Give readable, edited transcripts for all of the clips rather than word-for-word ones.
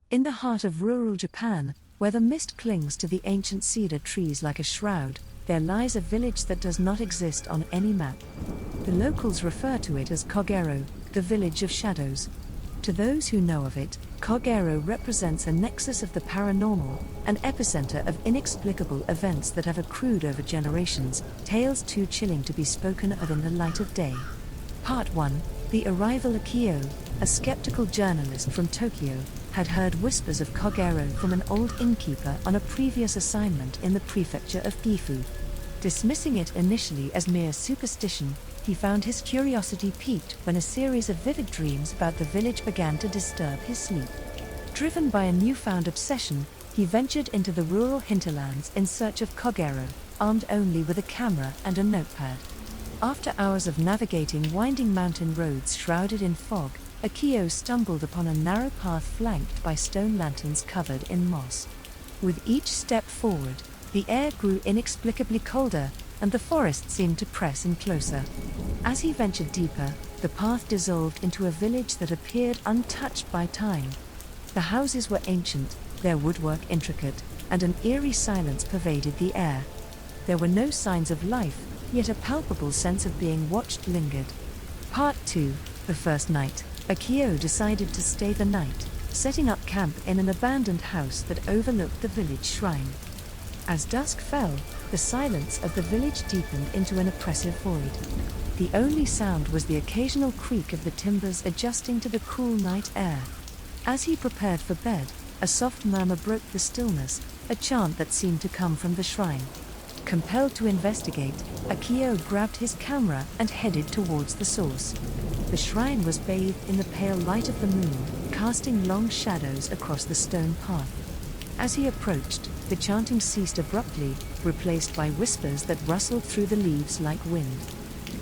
In the heart of rural Japan, where the mist clings to the ancient cedar trees like a shroud, there lies a village that does not exist on any map. The locals refer to it as Kogero, the village of shadows. To those who know of it, Kogero represents a nexus of the paranormal, an epicenter of inexplicable events that have accrued over generations, tales too chilling to be spoken of in the light of day. Part 1. The arrival. Akio, a skeptical journalist from Tokyo, had heard whispers of Kogero from an old innkeeper on a previous assignment in the prefecture of Gifu. Dismissing it initially as mere superstition, he found his curiosity piqued when a series of vivid dreams about the village began to disturb his sleep. Driven by a newfound obsession, he ventured into the rural hinterlands in search of Kogero, armed only with a camera and a notepad. After hours of navigating winding mountain roads shrouded in fog, Akio stumbled upon a narrow path flanked by stone lanterns covered in moss. With each step forward, the air grew inexplicably colder, and the forest seemed to press in closer. As he ventured deeper, the path dissolved into a village that appeared untouched by time. The houses were ancient, their woodwork intricate, and an eerie silence pervaded the air. There were no signs of life, yet a palpable sense of being watched lingered. Part 2. The first night, Akio decided to stay the night, setting up camp in an abandoned house that overlooked the village shrine. As dusk fell, the silence of the village deepened into an oppressive void. The only sound was the occasional creak of the timbers adjusting to the cool night air. As he prepared for bed, a soft murmur broke the stillness, a chant that seemed to come from the shrine. Compelled to investigate, Akio grabbed his camera and headed towards the source. The shrine was bathed in the pale light of the moon, casting long shadows across the stone path. As he approached, the chanting ceased abruptly, replaced by whispers that rustled through the leaves like wind.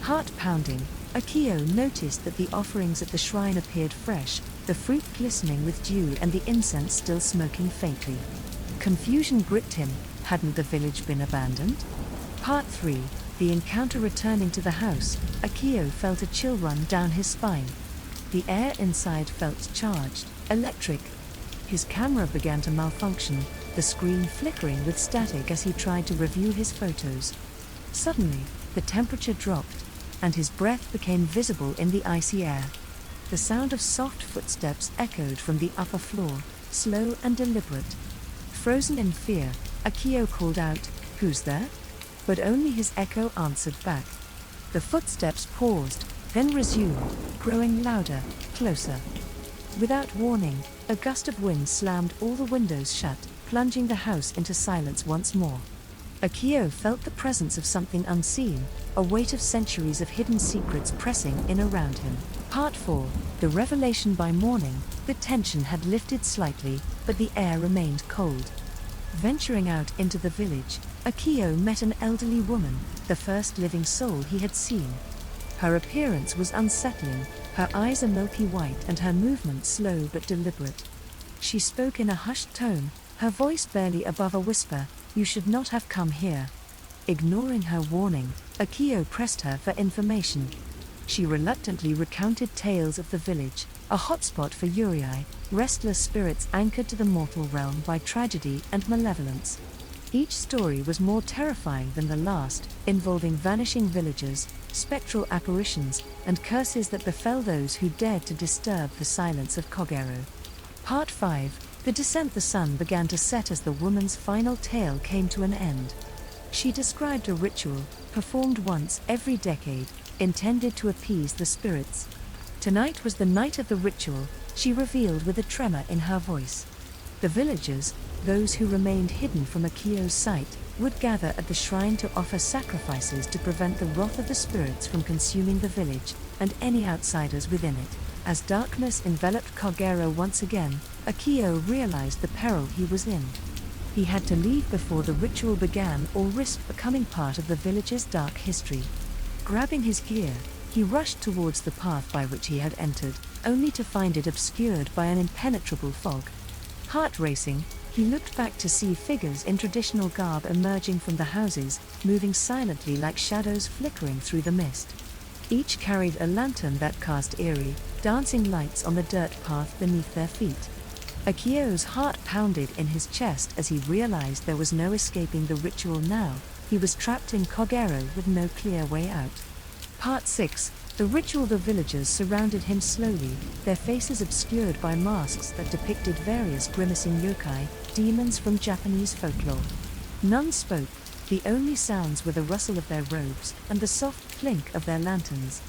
Heart-pounding, Akio noticed that the offerings at the shrine appeared fresh, the fruit glistening with dew and the incense still smoking faintly. Confusion gripped him. Hadn't the village been abandoned? Part 3. The encounter. Returning to the house, Akio felt a chill run down his spine. The air inside felt charged, electric. His camera began to malfunction, the screen flickering with static as he tried to review his photos. Suddenly, the temperature dropped, and his breath became visible in the icy air. The sound of soft footsteps echoed from the upper floor, slow and deliberate. Frozen in fear, Akio called out, "Who's there?" But only his echo answered back. The footsteps paused, then resumed, growing louder, closer. Without warning, a gust of wind slammed all the windows shut, plunging the house into silence once more. Akio felt the presence of something unseen, a weight of centuries of hidden secrets pressing in around him. Part 4. The revelation. By morning, the tension had lifted slightly, but the air remained cold. Venturing out into the village, Akio met an elderly woman, the first living soul he had seen. Her appearance was unsettling, her eyes a milky white and her movements slow but deliberate. She spoke in a hushed tone, her voice barely above a whisper, "You should not have come here." Ignoring her warning, Akio pressed her for information. She reluctantly recounted tales of the village, a hotspot for eerie, restless spirits anchored to the mortal realm by tragedy and malevolence. Each story was more terrifying than the last, involving vanishing villagers, spectral apparitions, and curses that befell those who dared to disturb the silence of Kogero. Part 5. The descent. The sun began to set as the woman's final tale came to an end. She described a ritual, performed once every decade, intended to appease the spirits. Tonight was the night of the ritual, she revealed with a tremor in her voice. The villagers, those who remained hidden from Akio's sight, would gather at the shrine to offer sacrifices to prevent the wrath of the spirits from consuming the village, and any outsiders within it. As darkness enveloped Kogero once again, Akio realized the peril he was in. He had to leave before the ritual began or risk becoming part of the village's dark history. Grabbing his gear, he rushed towards the path by which he had entered, only to find it obscured by an impenetrable fog. Heart racing, he looked back to see figures in traditional garb emerging from the houses, moving silently like shadows flickering through the mist. Each carried a lantern that cast eerie, dancing lights on the dirt path beneath their feet. Akio's heart pounded in his chest as he realized there was no escaping the ritual now. He was trapped in Kogero with no clear way out. Part 6. The ritual. The villagers surrounded him slowly, their faces obscured by masks that depicted various grimacing yokai, demons from Japanese folklore. None spoke, the only sounds were the rustle of their robes and the soft clink of their lanterns.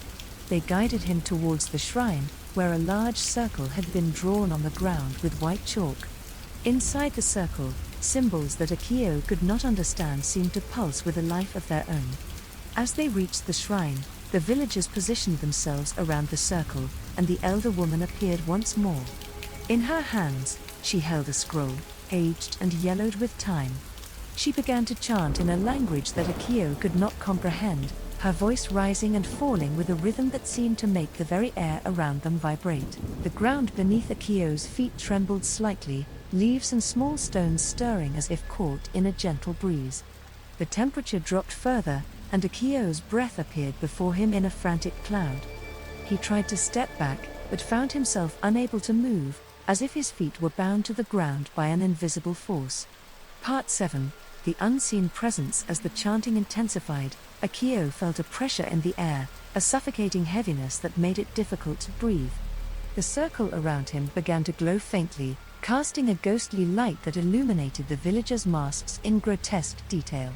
They guided him towards the shrine, where a large circle had been drawn on the ground with white chalk. Inside the circle, symbols that Akio could not understand seemed to pulse with a life of their own. As they reached the shrine, the villagers positioned themselves around the circle, and the elder woman appeared once more. In her hands, she held a scroll, aged and yellowed with time. She began to chant in a language that Akio could not comprehend, her voice rising and falling with a rhythm that seemed to make the very air around them vibrate. The ground beneath Akio's feet trembled slightly, leaves and small stones stirring as if caught in a gentle breeze. The temperature dropped further, and Akio's breath appeared before him in a frantic cloud. He tried to step back, but found himself unable to move, as if his feet were bound to the ground by an invisible force. Part 7. The unseen presence. As the chanting intensified, Akio felt a pressure in the air, a suffocating heaviness that made it difficult to breathe. The circle around him began to glow faintly, casting a ghostly light that illuminated the villagers' masks in grotesque detail.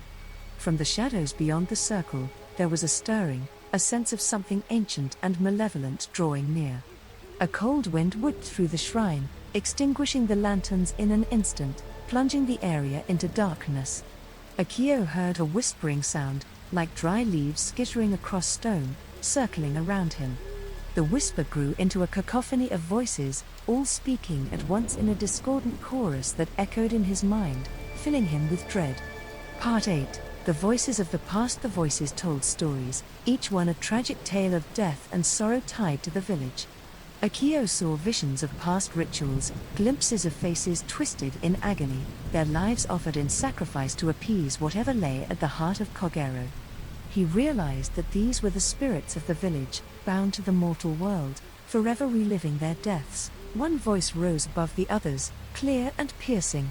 From the shadows beyond the circle, there was a stirring, a sense of something ancient and malevolent drawing near. A cold wind whipped through the shrine, extinguishing the lanterns in an instant, plunging the area into darkness. Akio heard a whispering sound, like dry leaves skittering across stone, circling around him. The whisper grew into a cacophony of voices, all speaking at once in a discordant chorus that echoed in his mind, filling him with dread. Part 8. The voices of the past. The voices told stories, each one a tragic tale of death and sorrow tied to the village. Akio saw visions of past rituals, glimpses of faces twisted in agony, their lives offered in sacrifice to appease whatever lay at the heart of Kogero. He realized that these were the spirits of the village, bound to the mortal world, forever reliving their deaths. One voice rose above the others, clear and piercing.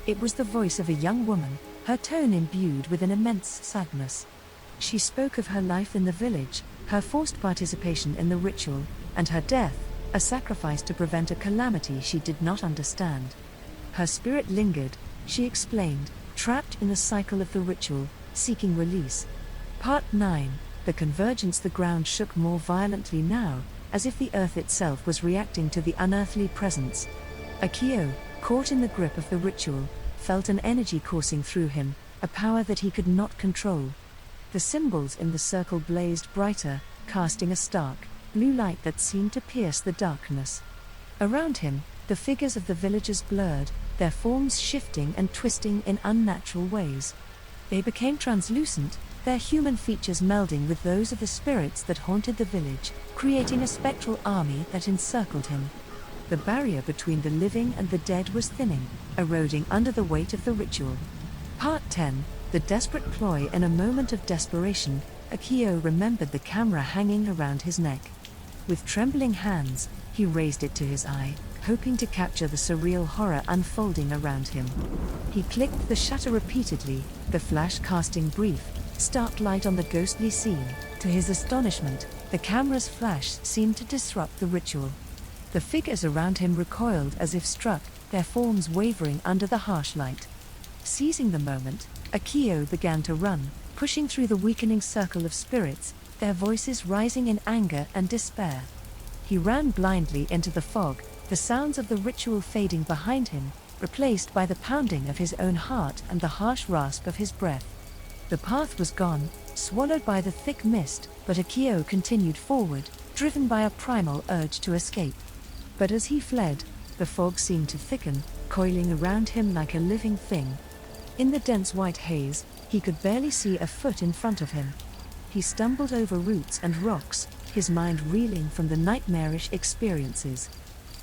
It was the voice of a young woman, her tone imbued with an immense sadness. She spoke of her life in the village, her forced participation in the ritual, and her death, a sacrifice to prevent a calamity she did not understand. Her spirit lingered, she explained, trapped in the cycle of the ritual, seeking release. Part 9. The convergence. The ground shook more violently now, as if the earth itself was reacting to the unearthly presence. Akio, caught in the grip of the ritual, felt an energy coursing through him, a power that he could not control. The symbols in the circle blazed brighter, casting a stark, blue light that seemed to pierce the darkness. Around him, the figures of the villagers blurred, their forms shifting and twisting in unnatural ways. They became translucent, their human features melding with those of the spirits that haunted the village, creating a spectral army that encircled him. The barrier between the living and the dead was thinning, eroding under the weight of the ritual. Part 10. The desperate ploy. In a moment of desperation, Akio remembered the camera hanging around his neck. With trembling hands, he raised it to his eye, hoping to capture the surreal horror unfolding around him. He clicked the shutter repeatedly, the flash casting brief, stark light on the ghostly scene. To his astonishment, the camera's flash seemed to disrupt the ritual. The figures around him recoiled as if struck, their forms wavering under the harsh light. Seizing the moment, Akio began to run, pushing through the weakening circle of spirits, their voices rising in anger and despair. He ran blindly into the fog, the sounds of the ritual fading behind him, replaced by the pounding of his own heart and the harsh rasp of his breath. The path was gone, swallowed by the thick mist, but Akio continued forward, driven by a primal urge to escape. But as he fled, the fog seemed to thicken, coiling around him like a living thing. In the dense white haze, he could barely see a foot in front of him. He stumbled over roots and rocks, his mind reeling from the nightmarish experiences.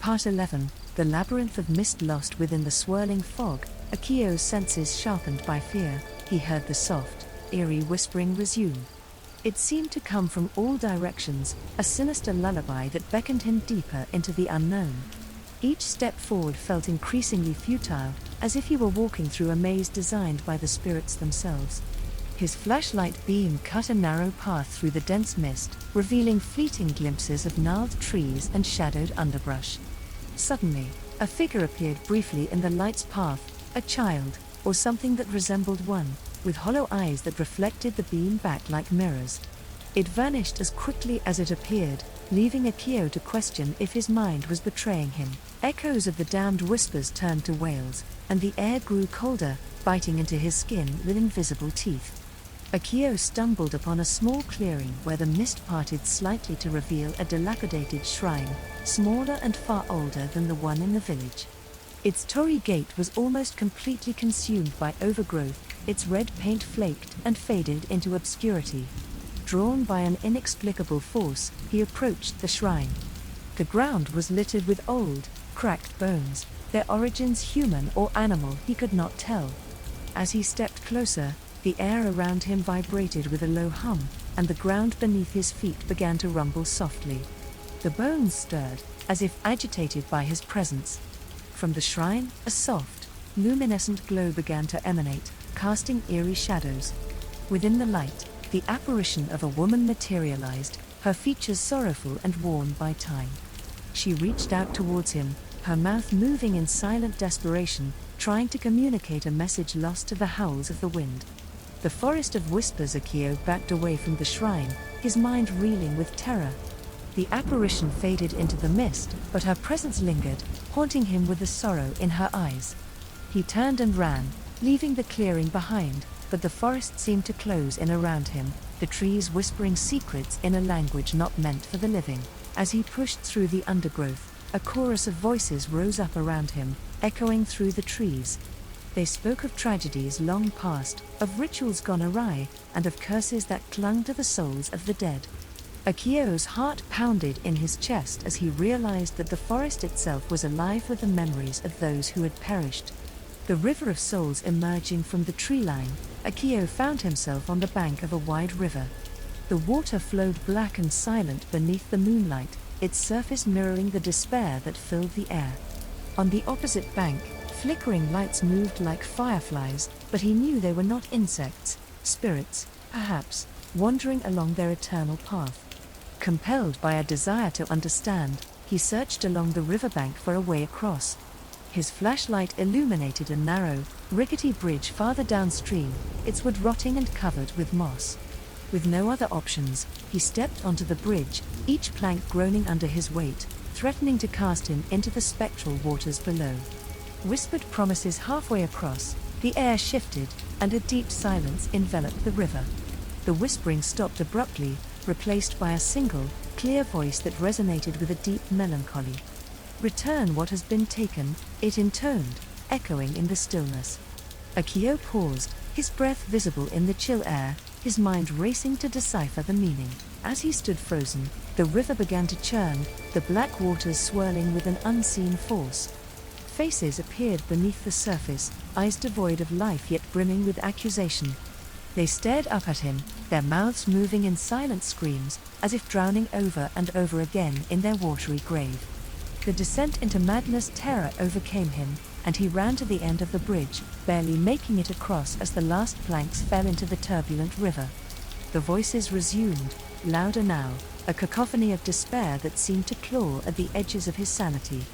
Part 11. The labyrinth of mist. Lost within the swirling fog, Akio's senses sharpened by fear, he heard the soft, eerie whispering resume. It seemed to come from all directions, a sinister lullaby that beckoned him deeper into the unknown. Each step forward felt increasingly futile, as if he were walking through a maze designed by the spirits themselves. His flashlight beam cut a narrow path through the dense mist, revealing fleeting glimpses of gnarled trees and shadowed underbrush. Suddenly, a figure appeared briefly in the light's path, a child, or something that resembled one, with hollow eyes that reflected the beam back like mirrors. It vanished as quickly as it appeared, leaving Akio to question if his mind was betraying him. Echoes of the damned whispers turned to wails, and the air grew colder, biting into his skin with invisible teeth. Akio stumbled upon a small clearing where the mist parted slightly to reveal a dilapidated shrine, smaller and far older than the one in the village. Its torii gate was almost completely consumed by overgrowth, its red paint flaked and faded into obscurity. Drawn by an inexplicable force, he approached the shrine. The ground was littered with old, cracked bones, their origins human or animal he could not tell. As he stepped closer, the air around him vibrated with a low hum, and the ground beneath his feet began to rumble softly. The bones stirred, as if agitated by his presence. From the shrine, a soft, luminescent glow began to emanate, casting eerie shadows. Within the light, the apparition of a woman materialized, her features sorrowful and worn by time. She reached out towards him, her mouth moving in silent desperation, trying to communicate a message lost to the howls of the wind. The forest of whispers. Akio backed away from the shrine, his mind reeling with terror. The apparition faded into the mist, but her presence lingered, haunting him with the sorrow in her eyes. He turned and ran, leaving the clearing behind, but the forest seemed to close in around him, the trees whispering secrets in a language not meant for the living. As he pushed through the undergrowth, a chorus of voices rose up around him, echoing through the trees. They spoke of tragedies long past, of rituals gone awry, and of curses that clung to the souls of the dead. Akio's heart pounded in his chest as he realized that the forest itself was alive with the memories of those who had perished. The river of souls emerging from the tree line, Akio found himself on the bank of a wide river. The water flowed black and silent beneath the moonlight, its surface mirroring the despair that filled the air. On the opposite bank, flickering lights moved like fireflies, but he knew they were not insects, spirits, perhaps, wandering along their eternal path. Compelled by a desire to understand, he searched along the riverbank for a way across. His flashlight illuminated a narrow, rickety bridge farther downstream, its wood rotting and covered with moss. With no other options, he stepped onto the bridge, each plank groaning under his weight, threatening to cast him into the spectral waters below. Whispered promises halfway across, the air shifted, and a deep silence enveloped the river. The whispering stopped abruptly, replaced by a single, clear voice that resonated with a deep melancholy. "Return what has been taken," it intoned, echoing in the stillness. Akio paused, his breath visible in the chill air, his mind racing to decipher the meaning. As he stood frozen, the river began to churn, the black waters swirling with an unseen force. Faces appeared beneath the surface, eyes devoid of life yet brimming with accusation. They stared up at him, their mouths moving in silent screams, as if drowning over and over again in their watery grave. The descent into madness terror overcame him, and he ran to the end of the bridge, barely making it across as the last planks fell into the turbulent river. The voices resumed, louder now, a cacophony of despair that seemed to claw at the edges of his sanity.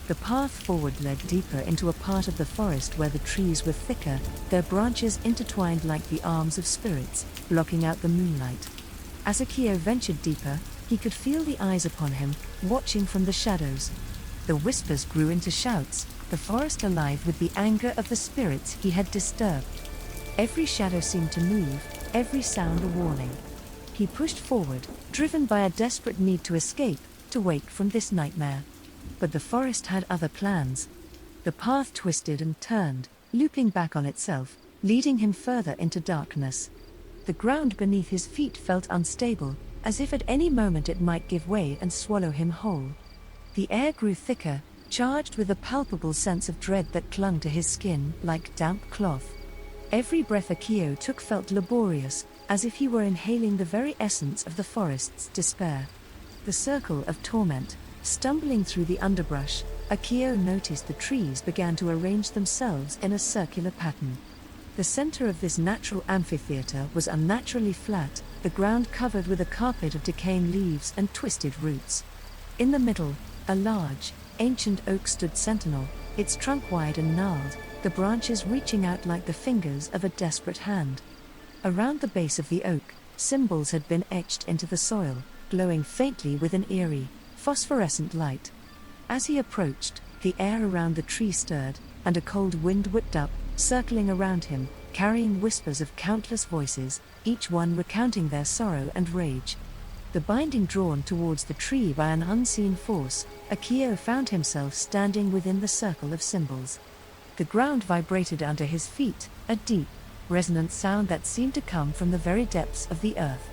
The path forward led deeper into a part of the forest where the trees were thicker, their branches intertwined like the arms of spirits, blocking out the moonlight. As Akio ventured deeper, he could feel the eyes upon him, watching from the shadows. The whispers grew into shouts, the forest alive with the anger of the spirits he had disturbed. Every shadow seemed to move, every sound a warning. He pushed forward, driven by a desperate need to escape, to wake from this nightmare. But the forest had other plans. The path twisted and turned, looping back on itself, leading him further into darkness. The ground beneath his feet felt unstable, as if at any moment it might give way and swallow him whole. The air grew thicker, charged with a palpable sense of dread that clung to his skin like damp cloth. Every breath Akio took felt laborious, as if he were inhaling the very essence of the forest's despair. The circle of torment, stumbling through the underbrush, Akio noticed the trees began to arrange themselves in a circular pattern. The center of this natural amphitheater was unnaturally flat, the ground covered with a carpet of decaying leaves and twisted roots. In the middle, a large, ancient oak stood sentinel, its trunk wide and gnarled, the branches reaching out like the fingers of a desperate hand. Around the base of the oak, symbols had been etched into the soil, glowing faintly with an eerie, phosphorescent light. As he approached, the air around the tree stirred, and a cold wind whipped up, circling around him, carrying whispers of countless voices, each one recounting their sorrow and rage. The binding drawn towards the tree by an unseen force, Akio found himself standing within the circle of symbols. The ground vibrated under his feet, a deep, resonant sound that seemed to come from the very depths of the earth.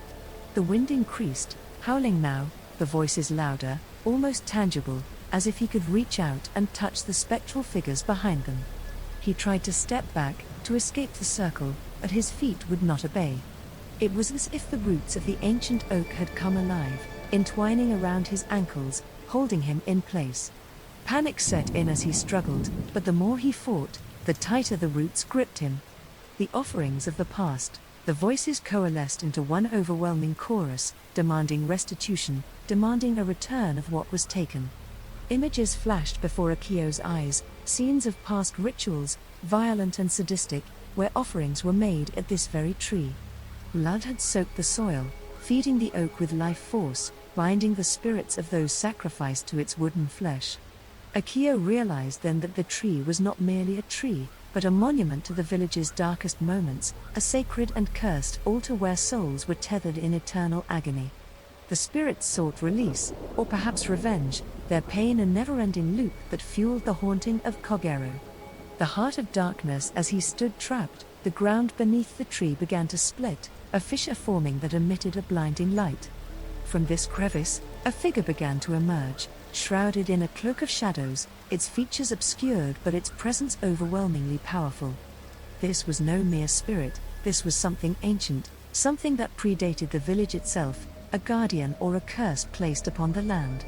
The wind increased, howling now, the voices louder, almost tangible, as if he could reach out and touch the spectral figures behind them. He tried to step back, to escape the circle, but his feet would not obey. It was as if the roots of the ancient oak had come alive, entwining around his ankles, holding him in place. Panic set in as he struggled, but the more he fought, the tighter the roots gripped him. The offerings of the past, the voices coalesced into one overwhelming chorus, demanding restitution, demanding a return of what was taken. Images flashed before Akio's eyes, scenes of past rituals, violent and sadistic, where offerings were made at this very tree. Blood had soaked the soil, feeding the oak with life force, binding the spirits of those sacrificed to its wooden flesh. Akio realized then that the tree was not merely a tree, but a monument to the village's darkest moments, a sacred and cursed altar where souls were tethered in eternal agony. The spirits sought release, or perhaps revenge, their pain a never-ending loop that fueled the haunting of Kogero. The heart of darkness as he stood trapped, the ground beneath the tree began to split, a fissure forming that emitted a blinding light. From this crevice, a figure began to emerge, shrouded in a cloak of shadows, its features obscured but its presence overwhelmingly powerful. This was no mere spirit, this was something ancient, something that predated the village itself, a guardian or a curse placed upon the land.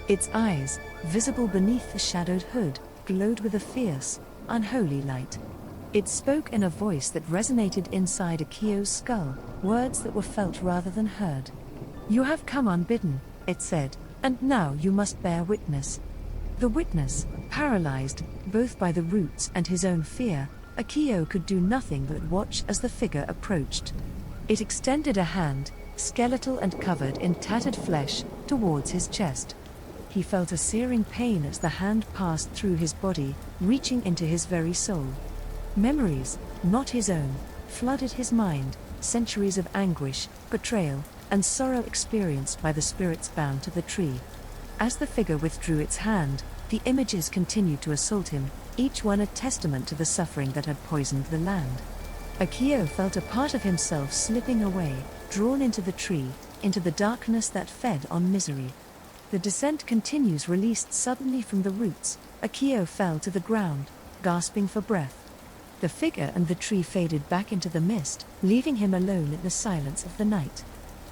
Its eyes, visible beneath the shadowed hood, glowed with a fierce, unholy light. It spoke in a voice that resonated inside Akio's skull, words that were felt rather than heard. "You have come unbidden," it said, "and now you must bear witness." The witness, paralyzed, both by the roots and his own fear, Akio could do nothing but watch as the figure approached. It extended a hand, skeletal and covered in tattered flesh, towards his chest. He felt a searing pain as the hand passed through his body, reaching into his very soul. Memories, not his own, flooded his mind, centuries of anguish, betrayal, and sorrow experienced by the spirits bound to the tree. As the figure withdrew its hand, the images continued to assault him, each one a testament to the suffering that had poisoned the land. Akio felt a part of himself slipping away, drawn into the tree, into the darkness that fed on misery. The descent continues. Released suddenly from the roots, Akio fell to the ground, gasping for breath. The figure and the tree faded back into the mist, leaving him alone in the silence of the night.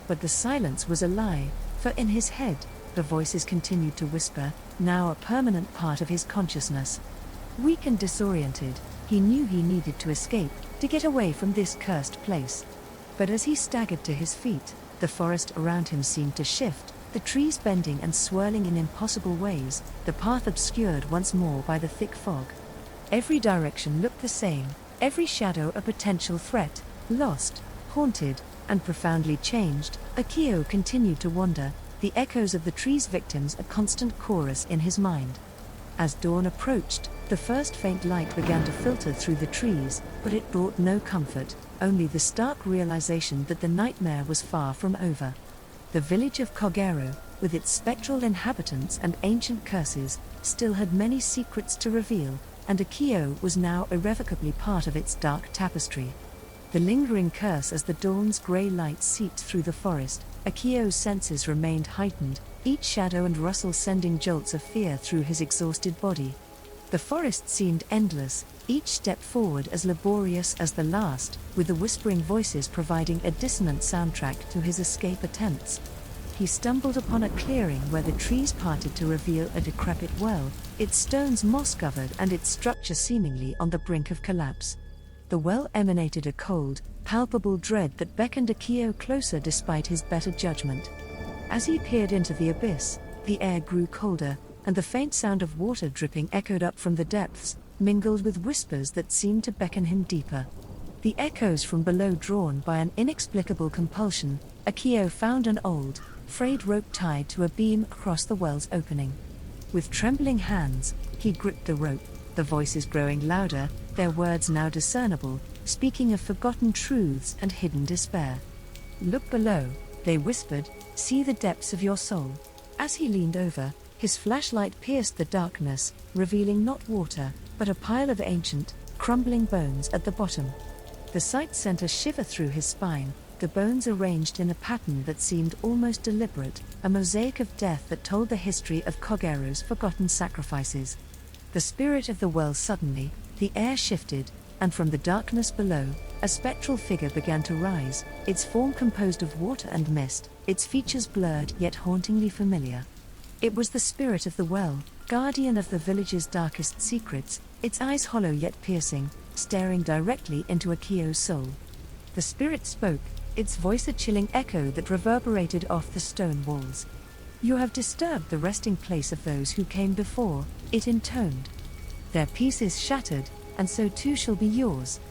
But the silence was a lie, for in his head, the voices continued to whisper, now a permanent part of his consciousness. Weak and disoriented, he knew he needed to escape, to get away from this cursed place. But as he staggered to his feet, the forest around him seemed to shift, the trees bending and swirling in impossible ways, the path obscured once more by the thick fog. Every direction looked the same, every shadow a potential threat. Lost, haunted, and profoundly changed, Akio continued to wander, the echoes of the tree's victims a constant chorus in his mind. As dawn approached, the first faint light began to filter through the trees, but it brought no comfort, only the stark realization that the nightmare was far from over. The village of Kogero, with its spectral inhabitants and ancient curses, still had many secrets to reveal, and Akio was now irrevocably part of its dark tapestry. The lingering curse as the dawn's grey light seeped through the forest, Akio's senses remained heightened, each shadow and rustle sending jolts of fear through his exhausted body. The forest seemed endless, each step forward as laborious as the last, with the whispering voices providing a dissonant soundtrack to his escape attempts. he stumbled upon a clearing where the trees parted to reveal a decrepit well, its stones moss-covered and its structure seemingly on the brink of collapse. The well emanated a cold, palpable dread that beckoned Akio closer despite his better judgment. As he peered into the abyss, the air grew colder, and the faint sound of water dripping echoed up from the depths, mingled with whispers that seemed to beckon him deeper. The echoes from below drawn by an inexplicable compulsion, Akio found an old, frayed rope tied to a beam across the well's opening. With trembling hands, he gripped the rope, the voices growing louder, their words now discernible, speaking of forgotten truths and hidden despair. "Look below," they whispered, "see the depths of your soul." As he leaned over, his flashlight pierced the darkness, revealing not water, but a pile of ancient, crumbling bones at the bottom. The sight sent a shiver through his spine, the bones arranged in a pattern that seemed almost deliberate, a mosaic of death that told the history of Kogero's forgotten sacrifices. The spirit of the well suddenly, the air shifted, and from the darkness below, a spectral figure began to rise, its form composed of water and mist, its features blurred yet hauntingly familiar. It was the spirit of the well, guardian of the village's darkest secrets, its eyes hollow yet piercing, staring directly into Akio's soul. The spirit spoke, its voice a chilling echo that reverberated off the stone walls. "You have disturbed the resting place of those who came before," it intoned. "Their peace is shattered, and so too shall be yours."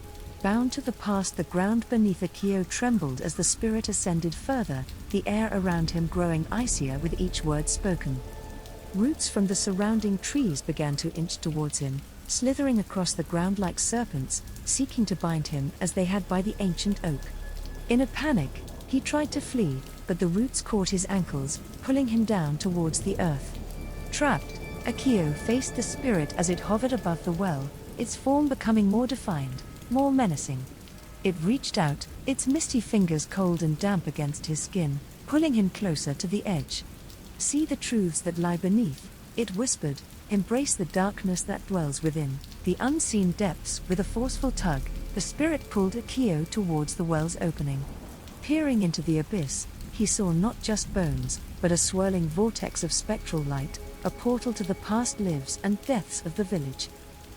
Bound to the past, the ground beneath Akio trembled as the spirit ascended further, the air around him growing icier with each word spoken. Roots from the surrounding trees began to inch towards him, slithering across the ground like serpents, seeking to bind him as they had by the ancient oak. In a panic, he tried to flee, but the roots caught his ankles, pulling him down towards the earth. Trapped, Akio faced the spirit as it hovered above the well, its form becoming more defined, more menacing. It reached out, its misty fingers cold and damp against his skin, pulling him closer to the edge. "See the truths that lie beneath," it whispered, "embrace the darkness that dwells within, the unseen depths." With a forceful tug, the spirit pulled Akio towards the well's opening. Peering into the abyss, he saw not just bones, but a swirling vortex of spectral light, a portal to the past lives and deaths of the village.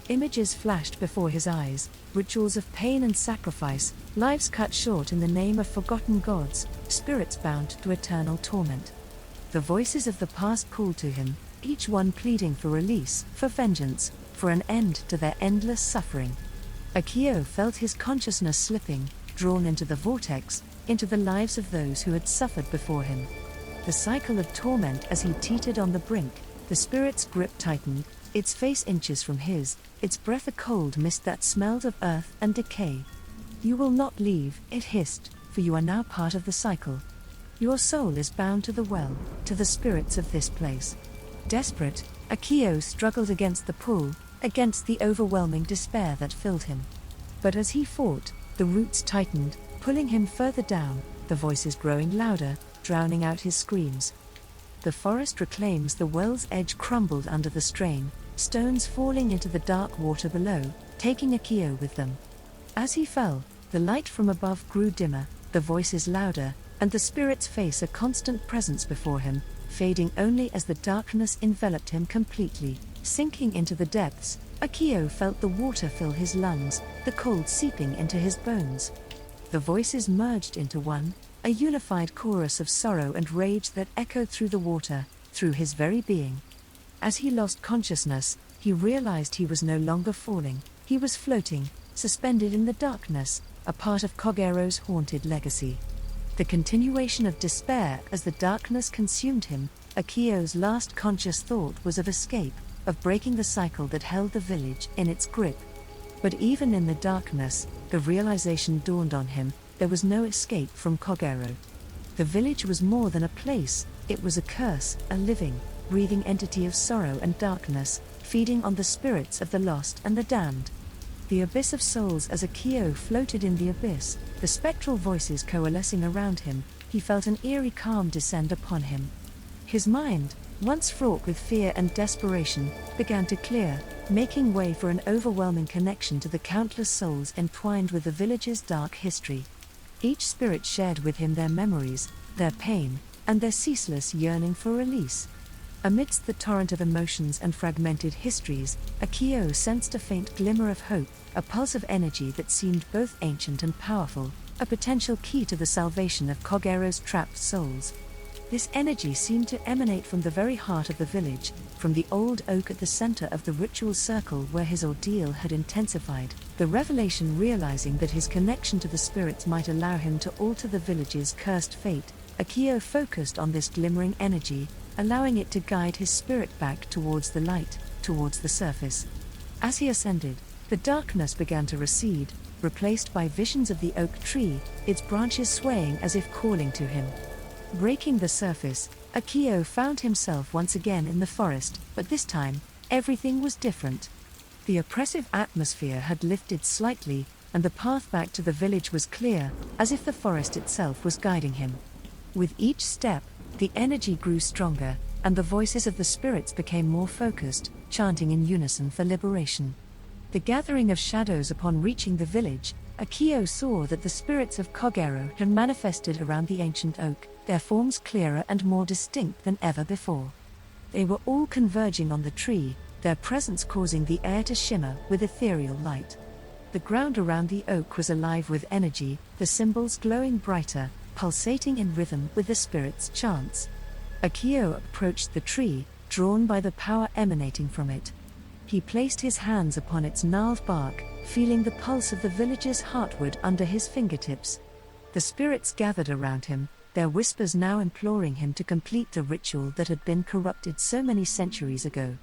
Images flashed before his eyes, rituals of pain and sacrifice, lives cut short in the name of forgotten gods, spirits bound to eternal torment. The voices of the past called to him, each one pleading for release, for vengeance, for an end to their endless suffering. Akio felt his consciousness slipping, drawn into the vortex, into the lives of those who had suffered before him. The cycle of torment as he teetered on the brink, the spirit's grip tightened, its face inches from his, its breath a cold mist that smelled of earth and decay. "You will not leave," it hissed, "for you are now part of the cycle. Your soul is bound to the well, to the spirits of this place." Desperate, Akio struggled against the pull, against the overwhelming despair that filled him. But as he fought, the roots tightened, pulling him further down, the voices growing louder, drowning out his screams. The forest reclaims the well's edge crumbled under the strain, stones falling into the dark water below, taking Akio with them. As he fell, the light from above grew dimmer, the voices louder, and the spirit's face a constant presence before him, fading only as the darkness enveloped him completely. Sinking into the depths, Akio felt the water fill his lungs, the cold seeping into his bones. The voices merged into one, a unified chorus of sorrow and rage that echoed through the water, through his very being. As he lost consciousness, he realized he was no longer falling, he was floating, suspended in the darkness, a part of Kogero's haunted legacy. The continuation of despair as the darkness consumed him, Akio's last conscious thought was of escape, of breaking the cycle that held the village in its grip. But even in the darkness, the realization dawned on him, there was no escape from Kogero. The village was more than a place, it was a curse, a living, breathing entity of sorrow and darkness, feeding on the spirits of the lost and the damned. The abyss of souls. As Akio floated in the abyss, the spectral voices coalescing around him, he felt an eerie calm descend upon him. His mind, once fraught with fear and desperation, began to clear, making way for an overwhelming connection to the countless souls entwined with the village's dark history. Each spirit shared with him their memories, their pain, and their ceaseless yearning for release. Amidst the torrent of emotions and fragmented histories, Akio sensed a faint glimmer of hope, a pulse of energy that seemed both ancient and powerful, a potential key to the salvation of Kogero's trapped souls. This energy seemed to emanate from the very heart of the village, from the old oak at the center of the ritual circle where his ordeal had intensified. The revelation, realizing that his connection to the spirits might allow him to alter the village's cursed fate, Akio focused on this glimmering energy, allowing it to guide his spirit back towards the light, towards the surface. As he ascended, the darkness began to recede, replaced by visions of the oak tree, its branches swaying as if calling to him. Breaking the surface, Akio found himself once again in the forest, but this time, everything was different. The oppressive atmosphere had lifted slightly, and the path back to the village was clear, as if the forest itself was guiding him. With each step, the energy grew stronger, and the voices of the spirits became more focused, chanting in unison for liberation. The gathering of shadows. Upon reaching the village, Akio saw that the spirits of Kogero had manifested around the ancient oak, their forms clearer and more distinct than ever before. They were all converging on the tree, their presence causing the air to shimmer with ethereal light. The ground around the oak was alive with energy, the symbols glowing brighter, pulsating in rhythm with the spirits' chants. Akio approached the tree, drawn by the power emanating from it. He placed his hands upon its gnarled bark, feeling the pulse of the village's heartwood under his fingertips. The spirits gathered around him, their whispers now imploring him to complete the ritual that had been corrupted so many centuries ago.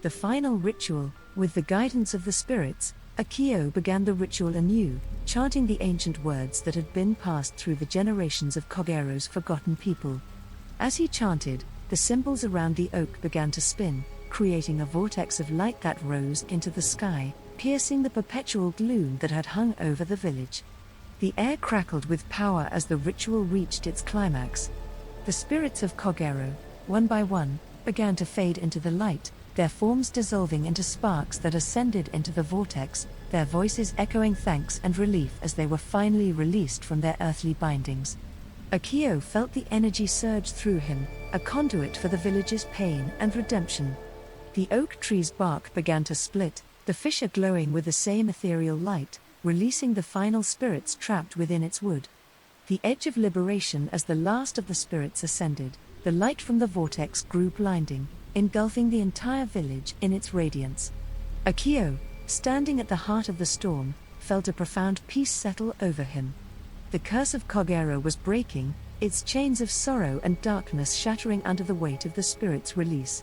The final ritual, with the guidance of the spirits, Akio began the ritual anew, chanting the ancient words that had been passed through the generations of Kogero's forgotten people. As he chanted, the symbols around the oak began to spin, creating a vortex of light that rose into the sky, piercing the perpetual gloom that had hung over the village. The air crackled with power as the ritual reached its climax. The spirits of Kogero, one by one, began to fade into the light, their forms dissolving into sparks that ascended into the vortex, their voices echoing thanks and relief as they were finally released from their earthly bindings. Akio felt the energy surge through him, a conduit for the village's pain and redemption. The oak tree's bark began to split, the fissure glowing with the same ethereal light, releasing the final spirits trapped within its wood. The edge of liberation. As the last of the spirits ascended, the light from the vortex grew blinding, engulfing the entire village in its radiance. Akio, standing at the heart of the storm, felt a profound peace settle over him. The curse of Kogero was breaking, its chains of sorrow and darkness shattering under the weight of the spirit's release.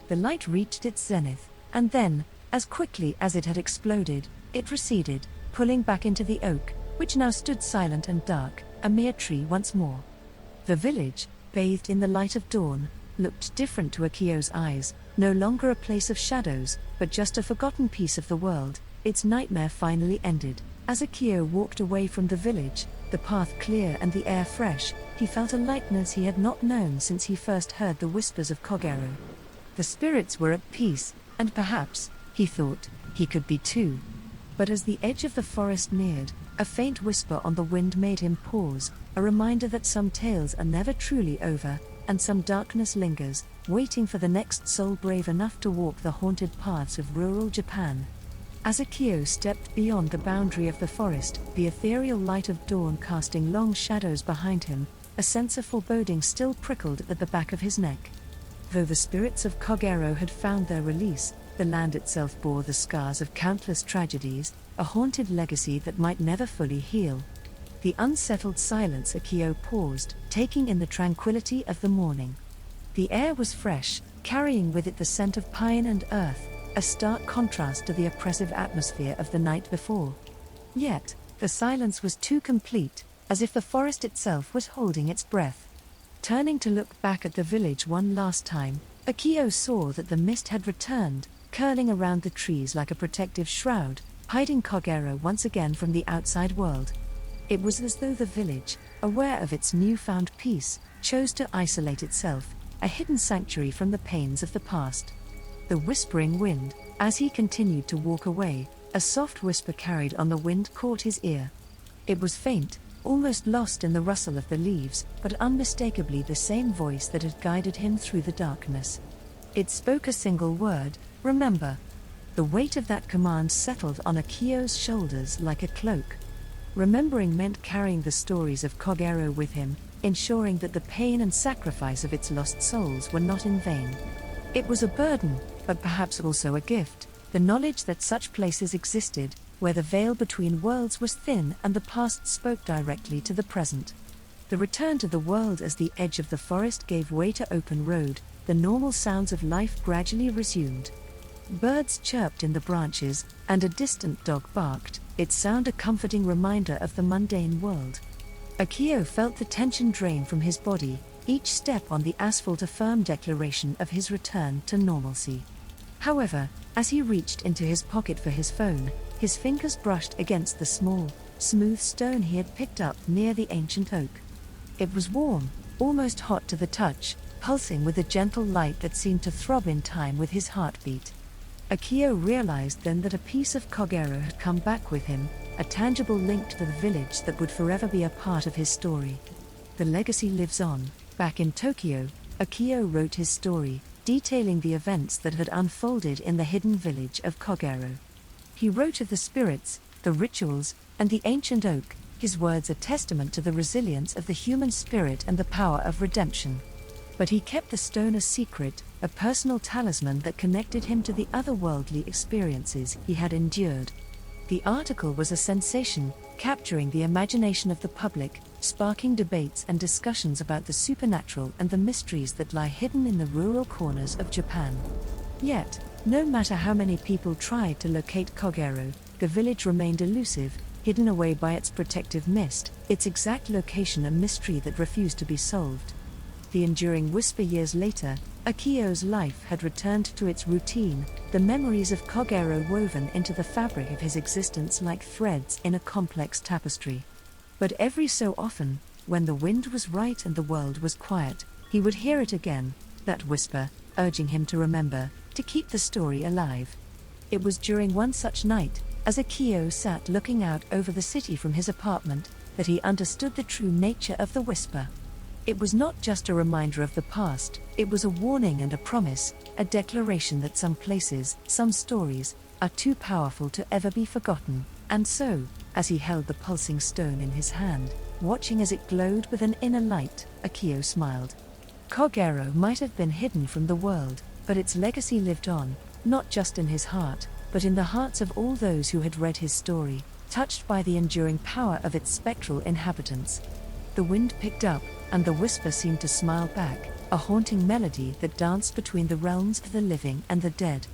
The light reached its zenith, and then, as quickly as it had exploded, it receded, pulling back into the oak, which now stood silent and dark, a mere tree once more. The village, bathed in the light of dawn, looked different to Akio's eyes, no longer a place of shadows, but just a forgotten piece of the world. Its nightmare finally ended. As Akio walked away from the village, the path clear and the air fresh, he felt a lightness he had not known since he first heard the whispers of Kogero. The spirits were at peace, and perhaps, he thought, he could be too. But as the edge of the forest neared, a faint whisper on the wind made him pause, a reminder that some tales are never truly over, and some darkness lingers, waiting for the next soul brave enough to walk the haunted paths of rural Japan. As Akio stepped beyond the boundary of the forest, the ethereal light of dawn casting long shadows behind him, a sense of foreboding still prickled at the back of his neck. Though the spirits of Kogero had found their release, the land itself bore the scars of countless tragedies, a haunted legacy that might never fully heal. The unsettled silence. Akio paused, taking in the tranquility of the morning. The air was fresh, carrying with it the scent of pine and earth, a stark contrast to the oppressive atmosphere of the night before. Yet, the silence was too complete, as if the forest itself was holding its breath. Turning to look back at the village one last time, Akio saw that the mist had returned, curling around the trees like a protective shroud, hiding Kogero once again from the outside world. It was as though the village, aware of its newfound peace, chose to isolate itself, a hidden sanctuary from the pains of the past. The whispering wind, as he continued to walk away, a soft whisper carried on the wind caught his ear. It was faint, almost lost in the rustle of the leaves, but unmistakably the same voice that had guided him through the darkness. It spoke a single word: remember. The weight of that command settled on Akio's shoulders like a cloak. Remembering meant carrying the stories of Kogero with him, ensuring that the pain and sacrifice of its lost souls were not in vain. It was a burden, but perhaps also a gift, the knowledge that such places existed, where the veil between worlds was thin and the past spoke directly to the present. The return to the world as the edge of the forest gave way to open road, the normal sounds of life gradually resumed. Birds chirped in the branches, and a distant dog barked, its sound a comforting reminder of the mundane world. Akio felt the tension drain from his body, each step on the asphalt a firm declaration of his return to normalcy. However, as he reached into his pocket for his phone, his fingers brushed against the small, smooth stone he had picked up near the ancient oak. It was warm, almost hot to the touch, pulsing with a gentle light that seemed to throb in time with his heartbeat. Akio realized then that a piece of Kogero had come back with him, a tangible link to the village that would forever be a part of his story. The legacy lives on. Back in Tokyo, Akio wrote his story, detailing the events that had unfolded in the hidden village of Kogero. He wrote of the spirits, the rituals, and the ancient oak, his words a testament to the resilience of the human spirit and the power of redemption. But he kept the stone a secret, a personal talisman that connected him to the otherworldly experiences he had endured. The article was a sensation, capturing the imagination of the public, sparking debates and discussions about the supernatural and the mysteries that lie hidden in the rural corners of Japan. Yet, no matter how many people tried to locate Kogero, the village remained elusive, hidden away by its protective mist, its exact location a mystery that refused to be solved. The enduring whisper years later, Akio's life had returned to its routine, the memories of Kogero woven into the fabric of his existence like threads in a complex tapestry. But every so often, when the wind was right and the world was quiet, he would hear it again, that whisper, urging him to remember, to keep the story alive. It was during one such night, as Akio sat looking out over the city from his apartment, that he understood the true nature of the whisper. It was not just a reminder of the past, it was a warning and a promise, a declaration that some places, some stories, are too powerful to ever be forgotten. And so, as he held the pulsing stone in his hand, watching as it glowed with an inner light, Akio smiled. Kogero might have been hidden from the world, but its legacy lived on, not just in his heart, but in the hearts of all those who had read his story, touched by the enduring power of its spectral inhabitants. The wind picked up, and the whisper seemed to smile back, a haunting melody that danced between the realms of the living and the dead.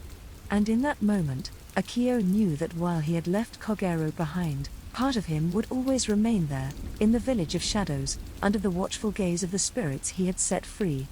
And in that moment, Akio knew that while he had left Kogero behind, part of him would always remain there, in the village of shadows, under the watchful gaze of the spirits he had set free.